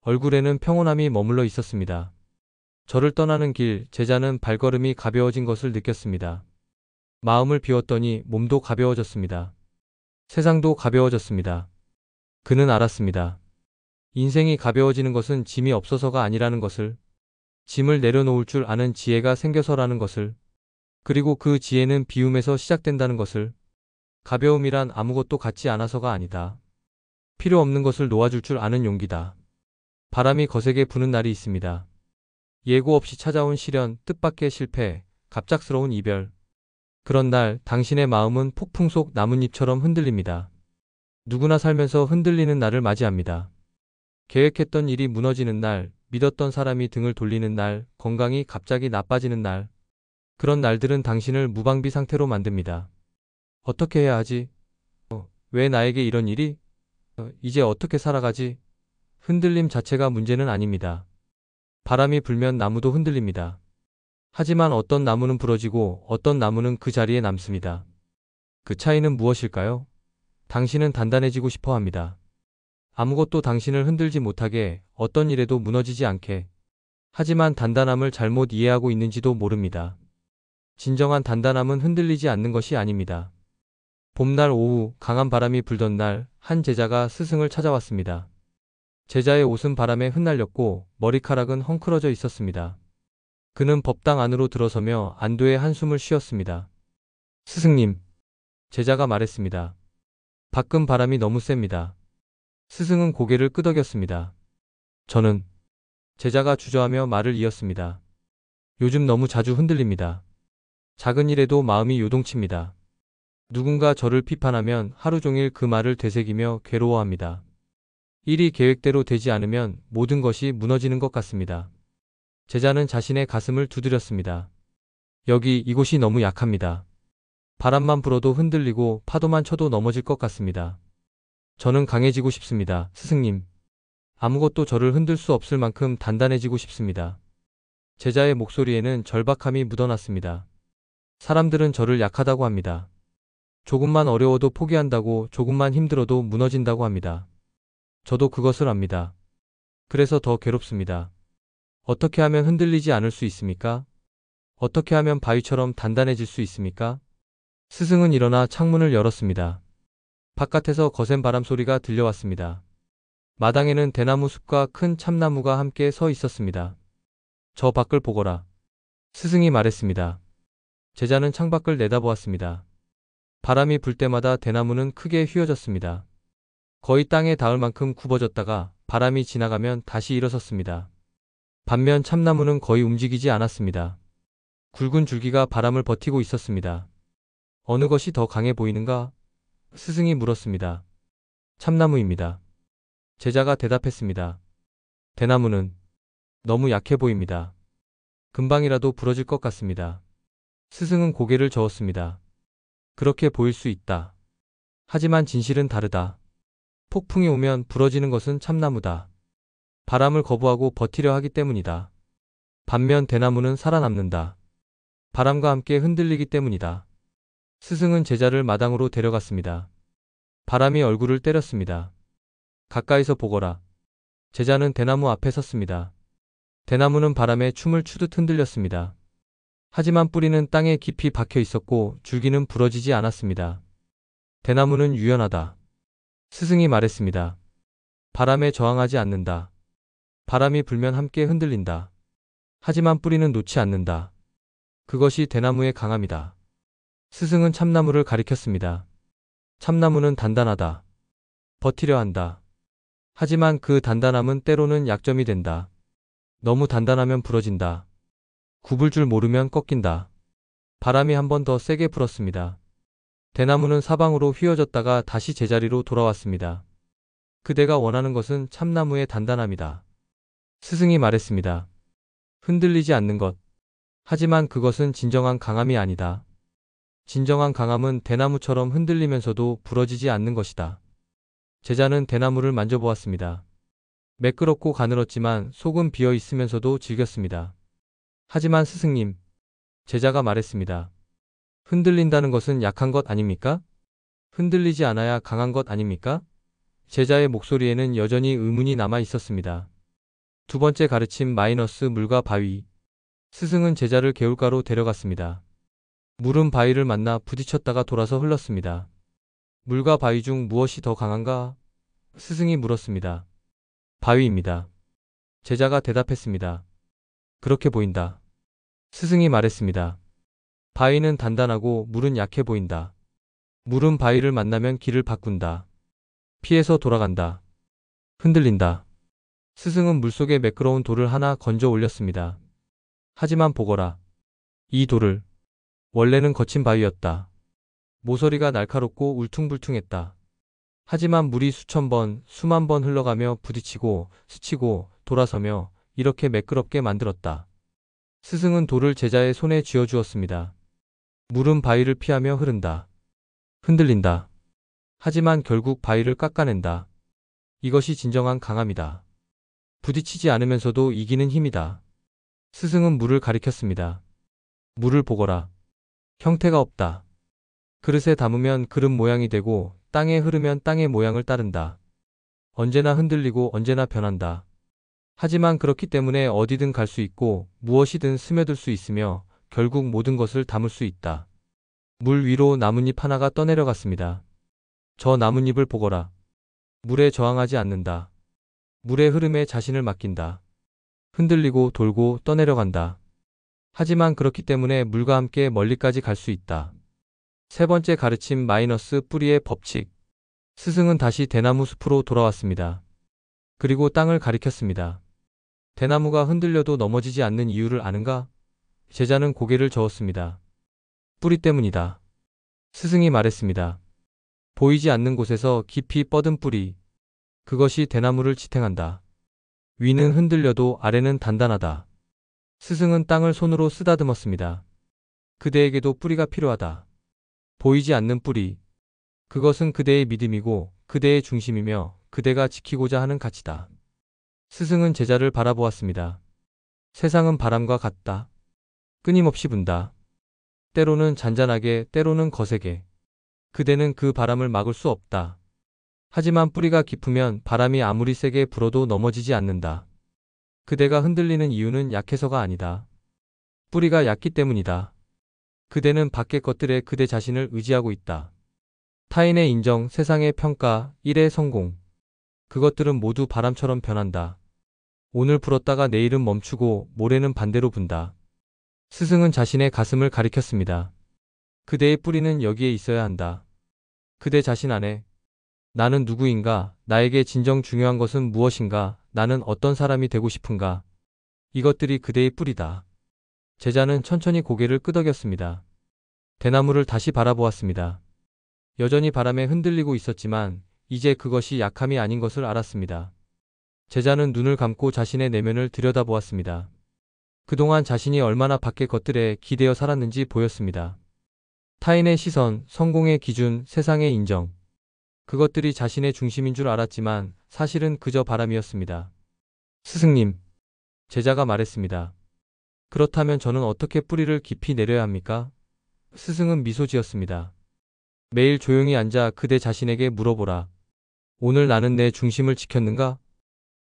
S1: 얼굴에는 평온함이 머물러 있었습니다. 절을 떠나는 길, 제자는 발걸음이 가벼워진 것을 느꼈습니다. 마음을 비웠더니 몸도 가벼워졌습니다. 세상도 가벼워졌습니다. 그는 알았습니다. 인생이 가벼워지는 것은 짐이 없어서가 아니라는 것을, 짐을 내려놓을 줄 아는 지혜가 생겨서라는 것을, 그리고 그 지혜는 비움에서 시작된다는 것을. 가벼움이란 아무것도 갖지 않아서가 아니다. 필요 없는 것을 놓아줄 줄 아는 용기다. 바람이 거세게 부는 날이 있습니다. 예고 없이 찾아온 시련, 뜻밖의 실패, 갑작스러운 이별. 그런 날 당신의 마음은 폭풍 속 나뭇잎처럼 흔들립니다. 누구나 살면서 흔들리는 날을 맞이합니다. 계획했던 일이 무너지는 날, 믿었던 사람이 등을 돌리는 날, 건강이 갑자기 나빠지는 날. 그런 날들은 당신을 무방비 상태로 만듭니다. 어떻게 해야 하지? 왜 나에게 이런 일이? 이제 어떻게 살아가지? 흔들림 자체가 문제는 아닙니다. 바람이 불면 나무도 흔들립니다. 하지만 어떤 나무는 부러지고 어떤 나무는 그 자리에 남습니다. 그 차이는 무엇일까요? 당신은 단단해지고 싶어 합니다. 아무것도 당신을 흔들지 못하게, 어떤 일에도 무너지지 않게. 하지만 단단함을 잘못 이해하고 있는지도 모릅니다. 진정한 단단함은 흔들리지 않는 것이 아닙니다. 봄날 오후 강한 바람이 불던 날, 한 제자가 스승을 찾아왔습니다. 제자의 옷은 바람에 흩날렸고 머리카락은 헝클어져 있었습니다. 그는 법당 안으로 들어서며 안도의 한숨을 쉬었습니다. 스승님, 제자가 말했습니다. 밖은 바람이 너무 셉니다. 스승은 고개를 끄덕였습니다. 저는, 제자가 주저하며 말을 이었습니다. 요즘 너무 자주 흔들립니다. 작은 일에도 마음이 요동칩니다. 누군가 저를 비판하면 하루 종일 그 말을 되새기며 괴로워합니다. 일이 계획대로 되지 않으면 모든 것이 무너지는 것 같습니다. 제자는 자신의 가슴을 두드렸습니다. 이곳이 너무 약합니다. 바람만 불어도 흔들리고 파도만 쳐도 넘어질 것 같습니다. 저는 강해지고 싶습니다, 스승님. 아무것도 저를 흔들 수 없을 만큼 단단해지고 싶습니다. 제자의 목소리에는 절박함이 묻어났습니다. 사람들은 저를 약하다고 합니다. 조금만 어려워도 포기한다고, 조금만 힘들어도 무너진다고 합니다. 저도 그것을 압니다. 그래서 더 괴롭습니다. 어떻게 하면 흔들리지 않을 수 있습니까? 어떻게 하면 바위처럼 단단해질 수 있습니까? 스승은 일어나 창문을 열었습니다. 바깥에서 거센 바람 소리가 들려왔습니다. 마당에는 대나무 숲과 큰 참나무가 함께 서 있었습니다. 저 밖을 보거라. 스승이 말했습니다. 제자는 창밖을 내다보았습니다. 바람이 불 때마다 대나무는 크게 휘어졌습니다. 거의 땅에 닿을 만큼 굽어졌다가 바람이 지나가면 다시 일어섰습니다. 반면 참나무는 거의 움직이지 않았습니다. 굵은 줄기가 바람을 버티고 있었습니다. 어느 것이 더 강해 보이는가? 스승이 물었습니다. 참나무입니다. 제자가 대답했습니다. 대나무는 너무 약해 보입니다. 금방이라도 부러질 것 같습니다. 스승은 고개를 저었습니다. 그렇게 보일 수 있다. 하지만 진실은 다르다. 폭풍이 오면 부러지는 것은 참나무다. 바람을 거부하고 버티려 하기 때문이다. 반면 대나무는 살아남는다. 바람과 함께 흔들리기 때문이다. 스승은 제자를 마당으로 데려갔습니다. 바람이 얼굴을 때렸습니다. 가까이서 보거라. 제자는 대나무 앞에 섰습니다. 대나무는 바람에 춤을 추듯 흔들렸습니다. 하지만 뿌리는 땅에 깊이 박혀 있었고 줄기는 부러지지 않았습니다. 대나무는 유연하다. 스승이 말했습니다. 바람에 저항하지 않는다. 바람이 불면 함께 흔들린다. 하지만 뿌리는 놓지 않는다. 그것이 대나무의 강함이다. 스승은 참나무를 가리켰습니다. 참나무는 단단하다. 버티려 한다. 하지만 그 단단함은 때로는 약점이 된다. 너무 단단하면 부러진다. 굽을 줄 모르면 꺾인다. 바람이 한 번 더 세게 불었습니다. 대나무는 사방으로 휘어졌다가 다시 제자리로 돌아왔습니다. 그대가 원하는 것은 참나무의 단단함이다. 스승이 말했습니다. 흔들리지 않는 것. 하지만 그것은 진정한 강함이 아니다. 진정한 강함은 대나무처럼 흔들리면서도 부러지지 않는 것이다. 제자는 대나무를 만져보았습니다. 매끄럽고 가늘었지만 속은 비어 있으면서도 질겼습니다. 하지만 스승님, 제자가 말했습니다. 흔들린다는 것은 약한 것 아닙니까? 흔들리지 않아야 강한 것 아닙니까? 제자의 목소리에는 여전히 의문이 남아 있었습니다. 두 번째 가르침 마이너스 물과 바위. 스승은 제자를 개울가로 데려갔습니다. 물은 바위를 만나 부딪혔다가 돌아서 흘렀습니다. 물과 바위 중 무엇이 더 강한가? 스승이 물었습니다. 바위입니다. 제자가 대답했습니다. 그렇게 보인다. 스승이 말했습니다. 바위는 단단하고 물은 약해 보인다. 물은 바위를 만나면 길을 바꾼다. 피해서 돌아간다. 흔들린다. 스승은 물속에 매끄러운 돌을 하나 건져 올렸습니다. 하지만 보거라. 이 돌을. 원래는 거친 바위였다. 모서리가 날카롭고 울퉁불퉁했다. 하지만 물이 수천 번, 수만 번 흘러가며 부딪히고 스치고 돌아서며 이렇게 매끄럽게 만들었다. 스승은 돌을 제자의 손에 쥐어주었습니다. 물은 바위를 피하며 흐른다. 흔들린다. 하지만 결국 바위를 깎아낸다. 이것이 진정한 강함이다. 부딪히지 않으면서도 이기는 힘이다. 스승은 물을 가리켰습니다. 물을 보거라. 형태가 없다. 그릇에 담으면 그릇 모양이 되고 땅에 흐르면 땅의 모양을 따른다. 언제나 흔들리고 언제나 변한다. 하지만 그렇기 때문에 어디든 갈 수 있고 무엇이든 스며들 수 있으며 결국 모든 것을 담을 수 있다. 물 위로 나뭇잎 하나가 떠내려갔습니다. 저 나뭇잎을 보거라. 물에 저항하지 않는다. 물의 흐름에 자신을 맡긴다. 흔들리고 돌고 떠내려간다. 하지만 그렇기 때문에 물과 함께 멀리까지 갈 수 있다. 세 번째 가르침 마이너스 뿌리의 법칙. 스승은 다시 대나무 숲으로 돌아왔습니다. 그리고 땅을 가리켰습니다. 대나무가 흔들려도 넘어지지 않는 이유를 아는가? 제자는 고개를 저었습니다. 뿌리 때문이다. 스승이 말했습니다. 보이지 않는 곳에서 깊이 뻗은 뿌리. 그것이 대나무를 지탱한다. 위는 흔들려도 아래는 단단하다. 스승은 땅을 손으로 쓰다듬었습니다. 그대에게도 뿌리가 필요하다. 보이지 않는 뿌리. 그것은 그대의 믿음이고 그대의 중심이며 그대가 지키고자 하는 가치다. 스승은 제자를 바라보았습니다. 세상은 바람과 같다. 끊임없이 분다. 때로는 잔잔하게, 때로는 거세게. 그대는 그 바람을 막을 수 없다. 하지만 뿌리가 깊으면 바람이 아무리 세게 불어도 넘어지지 않는다. 그대가 흔들리는 이유는 약해서가 아니다. 뿌리가 얕기 때문이다. 그대는 밖의 것들에 그대 자신을 의지하고 있다. 타인의 인정, 세상의 평가, 일의 성공. 그것들은 모두 바람처럼 변한다. 오늘 불었다가 내일은 멈추고 모레는 반대로 분다. 스승은 자신의 가슴을 가리켰습니다. 그대의 뿌리는 여기에 있어야 한다. 그대 자신 안에. 나는 누구인가? 나에게 진정 중요한 것은 무엇인가? 나는 어떤 사람이 되고 싶은가? 이것들이 그대의 뿌리다. 제자는 천천히 고개를 끄덕였습니다. 대나무를 다시 바라보았습니다. 여전히 바람에 흔들리고 있었지만 이제 그것이 약함이 아닌 것을 알았습니다. 제자는 눈을 감고 자신의 내면을 들여다보았습니다. 그동안 자신이 얼마나 밖의 것들에 기대어 살았는지 보였습니다. 타인의 시선, 성공의 기준, 세상의 인정. 그것들이 자신의 중심인 줄 알았지만 사실은 그저 바람이었습니다. 스승님, 제자가 말했습니다. 그렇다면 저는 어떻게 뿌리를 깊이 내려야 합니까? 스승은 미소 지었습니다. 매일 조용히 앉아 그대 자신에게 물어보라. 오늘 나는 내 중심을 지켰는가?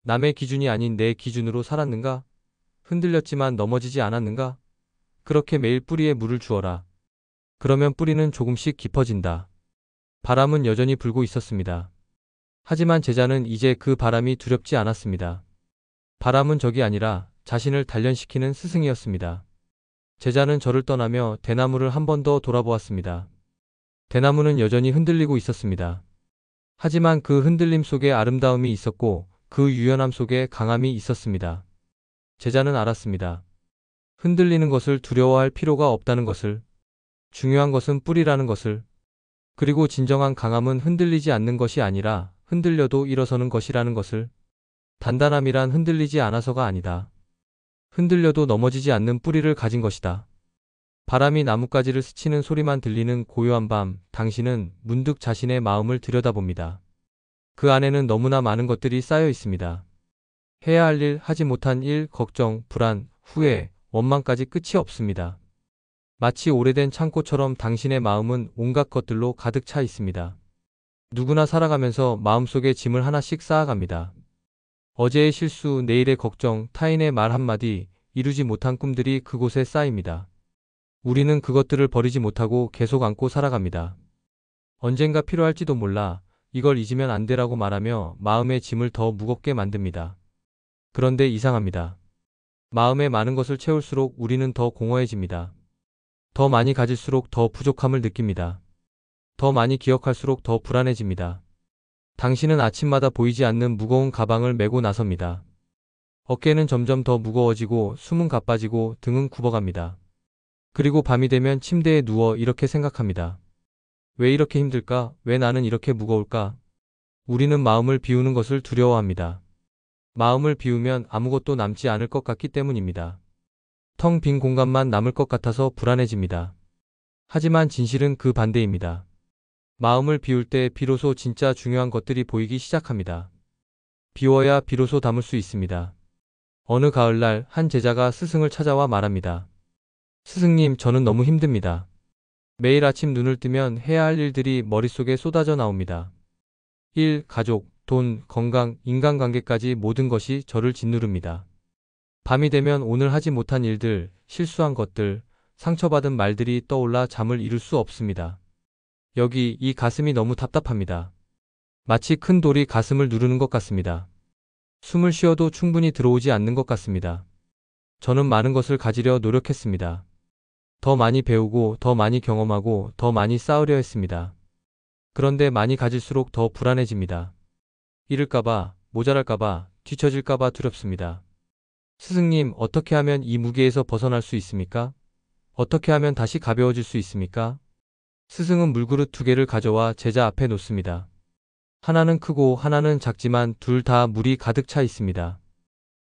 S1: 남의 기준이 아닌 내 기준으로 살았는가? 흔들렸지만 넘어지지 않았는가? 그렇게 매일 뿌리에 물을 주어라. 그러면 뿌리는 조금씩 깊어진다. 바람은 여전히 불고 있었습니다. 하지만 제자는 이제 그 바람이 두렵지 않았습니다. 바람은 적이 아니라 자신을 단련시키는 스승이었습니다. 제자는 저를 떠나며 대나무를 한 번 더 돌아보았습니다. 대나무는 여전히 흔들리고 있었습니다. 하지만 그 흔들림 속에 아름다움이 있었고 그 유연함 속에 강함이 있었습니다. 제자는 알았습니다. 흔들리는 것을 두려워할 필요가 없다는 것을, 중요한 것은 뿌리라는 것을, 그리고 진정한 강함은 흔들리지 않는 것이 아니라 흔들려도 일어서는 것이라는 것을, 단단함이란 흔들리지 않아서가 아니다. 흔들려도 넘어지지 않는 뿌리를 가진 것이다. 바람이 나뭇가지를 스치는 소리만 들리는 고요한 밤, 당신은 문득 자신의 마음을 들여다봅니다. 그 안에는 너무나 많은 것들이 쌓여 있습니다. 해야 할 일, 하지 못한 일, 걱정, 불안, 후회, 원망까지 끝이 없습니다. 마치 오래된 창고처럼 당신의 마음은 온갖 것들로 가득 차 있습니다. 누구나 살아가면서 마음속에 짐을 하나씩 쌓아갑니다. 어제의 실수, 내일의 걱정, 타인의 말 한마디, 이루지 못한 꿈들이 그곳에 쌓입니다. 우리는 그것들을 버리지 못하고 계속 안고 살아갑니다. 언젠가 필요할지도 몰라 이걸 잊으면 안 돼라고 말하며 마음의 짐을 더 무겁게 만듭니다. 그런데 이상합니다. 마음에 많은 것을 채울수록 우리는 더 공허해집니다. 더 많이 가질수록 더 부족함을 느낍니다. 더 많이 기억할수록 더 불안해집니다. 당신은 아침마다 보이지 않는 무거운 가방을 메고 나섭니다. 어깨는 점점 더 무거워지고 숨은 가빠지고 등은 굽어갑니다. 그리고 밤이 되면 침대에 누워 이렇게 생각합니다. 왜 이렇게 힘들까? 왜 나는 이렇게 무거울까? 우리는 마음을 비우는 것을 두려워합니다. 마음을 비우면 아무것도 남지 않을 것 같기 때문입니다. 텅 빈 공간만 남을 것 같아서 불안해집니다. 하지만 진실은 그 반대입니다. 마음을 비울 때 비로소 진짜 중요한 것들이 보이기 시작합니다. 비워야 비로소 담을 수 있습니다. 어느 가을날 한 제자가 스승을 찾아와 말합니다. 스승님, 저는 너무 힘듭니다. 매일 아침 눈을 뜨면 해야 할 일들이 머릿속에 쏟아져 나옵니다. 일, 가족, 돈, 건강, 인간관계까지 모든 것이 저를 짓누릅니다. 밤이 되면 오늘 하지 못한 일들, 실수한 것들, 상처받은 말들이 떠올라 잠을 이룰 수 없습니다. 여기 이 가슴이 너무 답답합니다. 마치 큰 돌이 가슴을 누르는 것 같습니다. 숨을 쉬어도 충분히 들어오지 않는 것 같습니다. 저는 많은 것을 가지려 노력했습니다. 더 많이 배우고 더 많이 경험하고 더 많이 쌓으려 했습니다. 그런데 많이 가질수록 더 불안해집니다. 잃을까봐, 모자랄까봐, 뒤처질까봐 두렵습니다. 스승님, 어떻게 하면 이 무게에서 벗어날 수 있습니까? 어떻게 하면 다시 가벼워질 수 있습니까? 스승은 물그릇 2개를 가져와 제자 앞에 놓습니다. 하나는 크고 하나는 작지만 둘 다 물이 가득 차 있습니다.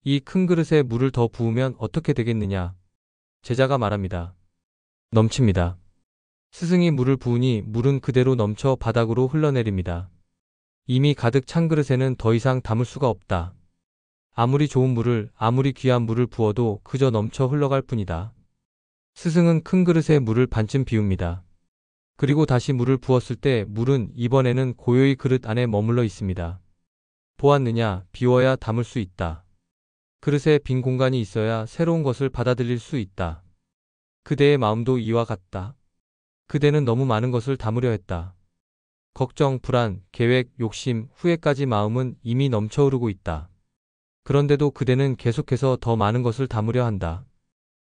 S1: 이 큰 그릇에 물을 더 부으면 어떻게 되겠느냐? 제자가 말합니다. 넘칩니다. 스승이 물을 부으니 물은 그대로 넘쳐 바닥으로 흘러내립니다. 이미 가득 찬 그릇에는 더 이상 담을 수가 없다. 아무리 좋은 물을, 아무리 귀한 물을 부어도 그저 넘쳐 흘러갈 뿐이다. 스승은 큰 그릇에 물을 반쯤 비웁니다. 그리고 다시 물을 부었을 때 물은 이번에는 고요히 그릇 안에 머물러 있습니다. 보았느냐? 비워야 담을 수 있다. 그릇에 빈 공간이 있어야 새로운 것을 받아들일 수 있다. 그대의 마음도 이와 같다. 그대는 너무 많은 것을 담으려 했다. 걱정, 불안, 계획, 욕심, 후회까지 마음은 이미 넘쳐 흐르고 있다. 그런데도 그대는 계속해서 더 많은 것을 담으려 한다.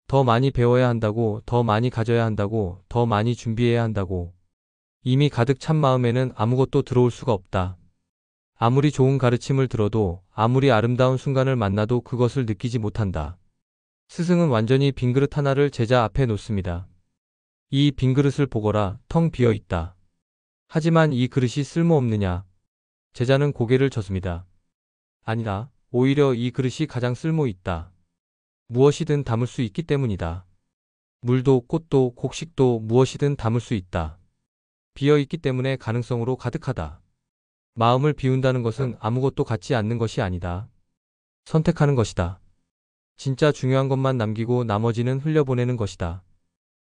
S1: 더 많이 배워야 한다고, 더 많이 가져야 한다고, 더 많이 준비해야 한다고. 이미 가득 찬 마음에는 아무것도 들어올 수가 없다. 아무리 좋은 가르침을 들어도, 아무리 아름다운 순간을 만나도 그것을 느끼지 못한다. 스승은 완전히 빈 그릇 하나를 제자 앞에 놓습니다. 이 빈 그릇을 보거라, 텅 비어 있다. 하지만 이 그릇이 쓸모없느냐? 제자는 고개를 젓습니다. 아니다. 오히려 이 그릇이 가장 쓸모 있다. 무엇이든 담을 수 있기 때문이다. 물도 꽃도 곡식도 무엇이든 담을 수 있다. 비어 있기 때문에 가능성으로 가득하다. 마음을 비운다는 것은 아무것도 갖지 않는 것이 아니다. 선택하는 것이다. 진짜 중요한 것만 남기고 나머지는 흘려보내는 것이다.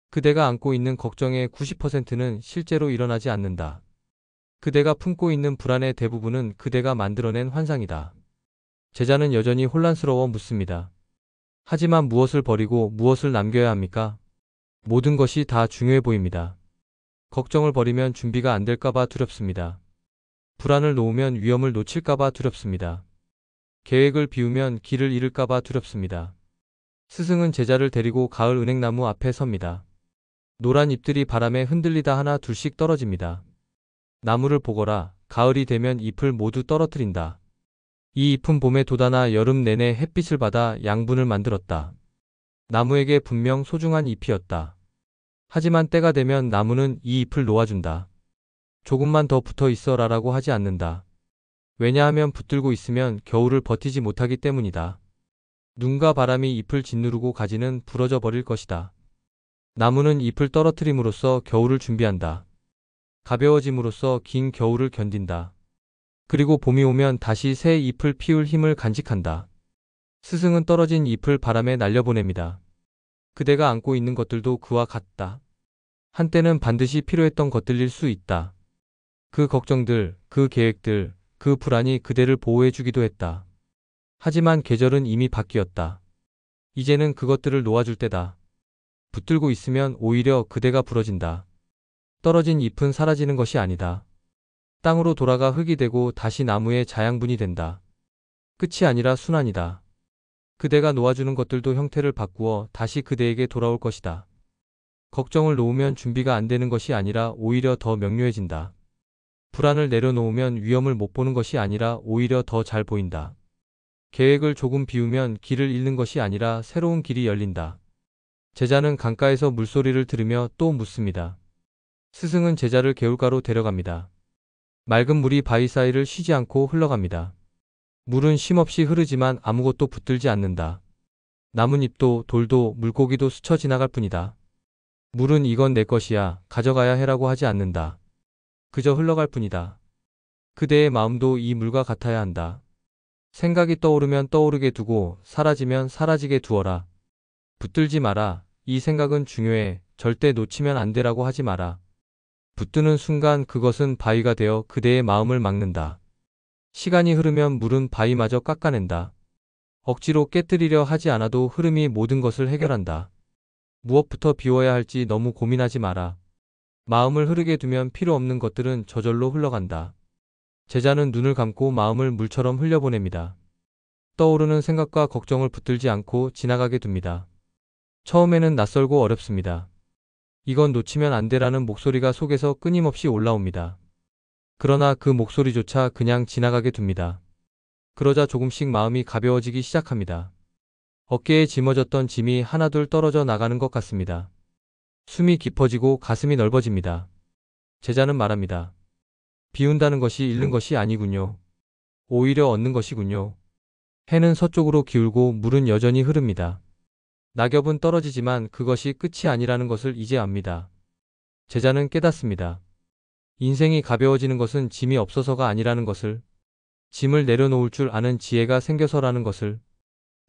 S1: 그대가 안고 있는 걱정의 90%는 실제로 일어나지 않는다. 그대가 품고 있는 불안의 대부분은 그대가 만들어낸 환상이다. 제자는 여전히 혼란스러워 묻습니다. 하지만 무엇을 버리고 무엇을 남겨야 합니까? 모든 것이 다 중요해 보입니다. 걱정을 버리면 준비가 안 될까봐 두렵습니다. 불안을 놓으면 위험을 놓칠까봐 두렵습니다. 계획을 비우면 길을 잃을까봐 두렵습니다. 스승은 제자를 데리고 가을 은행나무 앞에 섭니다. 노란 잎들이 바람에 흔들리다 하나 둘씩 떨어집니다. 나무를 보거라, 가을이 되면 잎을 모두 떨어뜨린다. 이 잎은 봄에 돋아나 여름 내내 햇빛을 받아 양분을 만들었다. 나무에게 분명 소중한 잎이었다. 하지만 때가 되면 나무는 이 잎을 놓아준다. 조금만 더 붙어 있어라라고 하지 않는다. 왜냐하면 붙들고 있으면 겨울을 버티지 못하기 때문이다. 눈과 바람이 잎을 짓누르고 가지는 부러져 버릴 것이다. 나무는 잎을 떨어뜨림으로써 겨울을 준비한다. 가벼워짐으로써 긴 겨울을 견딘다. 그리고 봄이 오면 다시 새 잎을 피울 힘을 간직한다. 스승은 떨어진 잎을 바람에 날려보냅니다. 그대가 안고 있는 것들도 그와 같다. 한때는 반드시 필요했던 것들일 수 있다. 그 걱정들, 그 계획들, 그 불안이 그대를 보호해주기도 했다. 하지만 계절은 이미 바뀌었다. 이제는 그것들을 놓아줄 때다. 붙들고 있으면 오히려 그대가 부러진다. 떨어진 잎은 사라지는 것이 아니다. 땅으로 돌아가 흙이 되고 다시 나무의 자양분이 된다. 끝이 아니라 순환이다. 그대가 놓아주는 것들도 형태를 바꾸어 다시 그대에게 돌아올 것이다. 걱정을 놓으면 준비가 안 되는 것이 아니라 오히려 더 명료해진다. 불안을 내려놓으면 위험을 못 보는 것이 아니라 오히려 더 잘 보인다. 계획을 조금 비우면 길을 잃는 것이 아니라 새로운 길이 열린다. 제자는 강가에서 물소리를 들으며 또 묻습니다. 스승은 제자를 개울가로 데려갑니다. 맑은 물이 바위 사이를 쉬지 않고 흘러갑니다. 물은 쉼없이 흐르지만 아무것도 붙들지 않는다. 나뭇잎도 돌도 물고기도 스쳐 지나갈 뿐이다. 물은 이건 내 것이야, 가져가야 해라고 하지 않는다. 그저 흘러갈 뿐이다. 그대의 마음도 이 물과 같아야 한다. 생각이 떠오르면 떠오르게 두고 사라지면 사라지게 두어라. 붙들지 마라. 이 생각은 중요해. 절대 놓치면 안 되라고 하지 마라. 붙드는 순간 그것은 바위가 되어 그대의 마음을 막는다. 시간이 흐르면 물은 바위마저 깎아낸다. 억지로 깨뜨리려 하지 않아도 흐름이 모든 것을 해결한다. 무엇부터 비워야 할지 너무 고민하지 마라. 마음을 흐르게 두면 필요 없는 것들은 저절로 흘러간다. 제자는 눈을 감고 마음을 물처럼 흘려보냅니다. 떠오르는 생각과 걱정을 붙들지 않고 지나가게 둡니다. 처음에는 낯설고 어렵습니다. 이건 놓치면 안 돼라는 목소리가 속에서 끊임없이 올라옵니다. 그러나 그 목소리조차 그냥 지나가게 둡니다. 그러자 조금씩 마음이 가벼워지기 시작합니다. 어깨에 짊어졌던 짐이 하나둘 떨어져 나가는 것 같습니다. 숨이 깊어지고 가슴이 넓어집니다. 제자는 말합니다. 비운다는 것이 잃는 것이 아니군요. 오히려 얻는 것이군요. 해는 서쪽으로 기울고 물은 여전히 흐릅니다. 낙엽은 떨어지지만 그것이 끝이 아니라는 것을 이제 압니다. 제자는 깨닫습니다. 인생이 가벼워지는 것은 짐이 없어서가 아니라는 것을, 짐을 내려놓을 줄 아는 지혜가 생겨서라는 것을,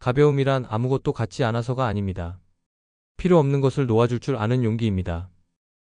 S1: 가벼움이란 아무것도 갖지 않아서가 아닙니다. 필요 없는 것을 놓아줄 줄 아는 용기입니다.